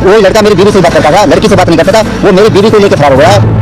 वही लड़का मेरी बीवी से बात करता था, लड़की से बात नहीं करता था। वो मेरी बीवी को लेकर फरार हो गया।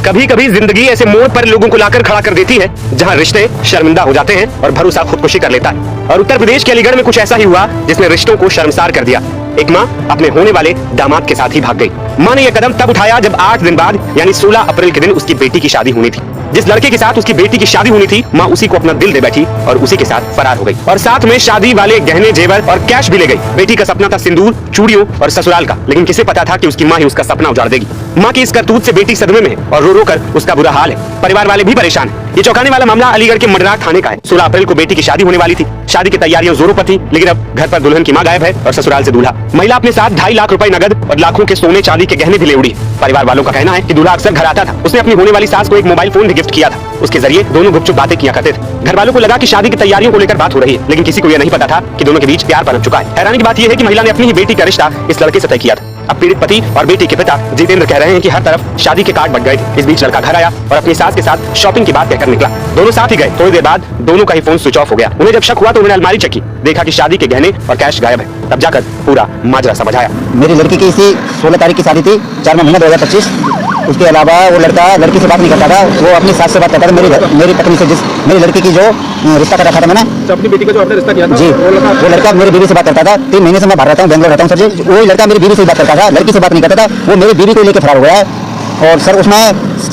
कभी कभी जिंदगी ऐसे मोड़ पर लोगों को लाकर खड़ा कर देती है जहां रिश्ते शर्मिंदा हो जाते हैं और भरोसा खुदकुशी कर लेता है। और उत्तर प्रदेश के अलीगढ़ में कुछ ऐसा ही हुआ जिसने रिश्तों को शर्मसार कर दिया। एक माँ अपने होने वाले दामाद के साथ ही भाग गई। माँ ने यह कदम तब उठाया जब 8 दिन बाद यानी 16 अप्रैल के दिन उसकी बेटी की शादी होनी थी। जिस लड़के के साथ उसकी बेटी की शादी होनी थी, माँ उसी को अपना दिल दे बैठी और उसी के साथ फरार हो गई और साथ में शादी वाले गहने जेवर और कैश भी ले गई। बेटी का सपना था सिंदूर, चूड़ियों और ससुराल का, लेकिन किसे पता था कि उसकी माँ ही उसका सपना उजाड़ देगी। माँ की इस करतूत से बेटी सदमे में है और रो रो कर उसका बुरा हाल है। परिवार वाले भी परेशान है। ये चौंकाने वाला मामला अलीगढ़ के मडरार थाने का है। 16 अप्रैल को बेटी की शादी होने वाली थी। शादी की तैयारियां जोरों पर थी, लेकिन अब घर पर दुल्हन की मां गायब है और ससुराल से दूल्हा। महिला अपने साथ 2.5 लाख रुपए नगद और लाखों के सोने चांदी के गहने भी ले उड़ी। परिवार वालों का कहना है कि दूल्हा अक्सर घर आता था। उसने अपनी होने वाली सास को एक मोबाइल फोन भी गिफ्ट किया था। उसके जरिए दोनों गुपचुप बातें किया करते थे। घर वालों को लगा कि शादी की तैयारियों को लेकर बात हो रही है, लेकिन किसी को यह नहीं पता था कि दोनों के बीच प्यार पनप चुका है। हैरानी की बात यह है कि महिला ने अपनी ही बेटी का रिश्ता इस लड़के से तय किया था। अब पीड़ित पति और बेटी के पिता जितेंद्र कह रहे हैं कि हर तरफ शादी के कार्ड बट गए थे। इस बीच लड़का घर आया और अपनी सास के साथ शॉपिंग की बात कहकर निकला। दोनों साथ ही गए। थोड़ी देर बाद दोनों का ही फोन स्विच ऑफ हो गया। उन्हें जब शक हुआ तो उन्होंने अलमारी चेकी, देखा कि शादी के गहने और कैश गायब है। तब जाकर पूरा माजरा समझ आया। मेरी लड़की की इसी 16 तारीख की शादी थी, 4 महीना 2025। उसके अलावा वो लड़का लड़की से बात नहीं करता था, वो अपनी सास से बात करता था। मेरी पत्नी से, जिस मेरी लड़की की जो रिश्ता कर रखा था मैंने, तो अपनी बेटी का जो आपने रिश्ता किया था जी, वो लड़का मेरी बीवी से बात करता था। 3 महीने से मैं बाहर रहता हूँ, बेंगलोर रहता हूँ सर जी। वही लड़का मेरी बीवी से बात करता था, लड़की से बात नहीं करता था। वो मेरी बीवी को लेकर फरार हो गया है। और सर उसमें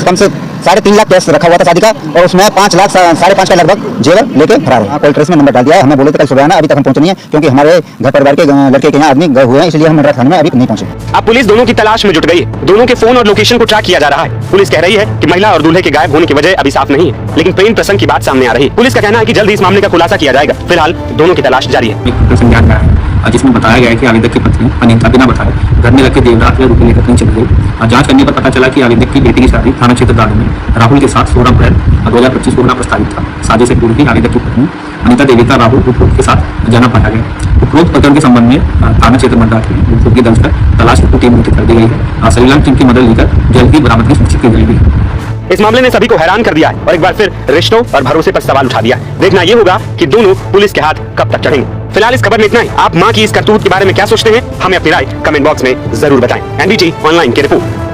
कम से 3.5 लाख कैश रखा हुआ था शादी का, और उसमें 5 लाख 5.5 का लगभग जेवर लेके फरार हो। कोई ट्रेस में नंबर डाल दिया है। हमें बोले थे कल सुबह आना, अभी तक हम पहुंचे नहीं है, क्योंकि हमारे घर परिवार के लड़के के यहाँ आदमी गए हुए हैं, इसलिए हम थाने में अभी नहीं पहुंचे। अब पुलिस दोनों की तलाश में जुट गई है। दोनों के फोन और लोकेशन को ट्रैक किया जा रहा है। पुलिस कह रही है कि महिला और दूल्हे के गायब होने की वजह अभी साफ नहीं है, लेकिन प्रेम प्रसंग की बात सामने आ रही है। पुलिस का कहना है कि जल्द ही इस मामले का खुलासा किया जाएगा। फिलहाल दोनों की तलाश जारी है। जिसमें बताया गया है कि आवेदक की पत्नी अनीता बिना बताए घर में रखे देवरात में रुपये लेकर कहीं चली गई। जांच करने पर पता चला कि आवेदक की बेटी की शादी थाना क्षेत्र दादू में राहुल के साथ 16 अप्रैल 2025 को होना प्रस्तावित था। साजिश से पूर्व ही आवेदक की पत्नी अनीता देविता राहुल उपरोक्त के साथ जाना पाया गया। उपरोक्त प्रकरण के संबंध में थाना क्षेत्र मड्डा की मुखबिर दर्ज कर तलाश की टीम गठित कर दी गई है। सर्विलांस टीम की मदद लेकर जल्द ही बरामदगी सुनिश्चित की जाएगी। इस मामले ने सभी को हैरान कर दिया है और एक बार फिर रिश्तों और भरोसे पर सवाल उठा दिया है। देखना यह होगा कि दोनों पुलिस के हाथ कब तक चढ़ेंगे। फिलहाल इस खबर में इतना ही। आप मां की इस करतूत के बारे में क्या सोचते हैं, हमें अपनी राय कमेंट बॉक्स में जरूर बताएं। एनबीटी ऑनलाइन की रिपोर्ट।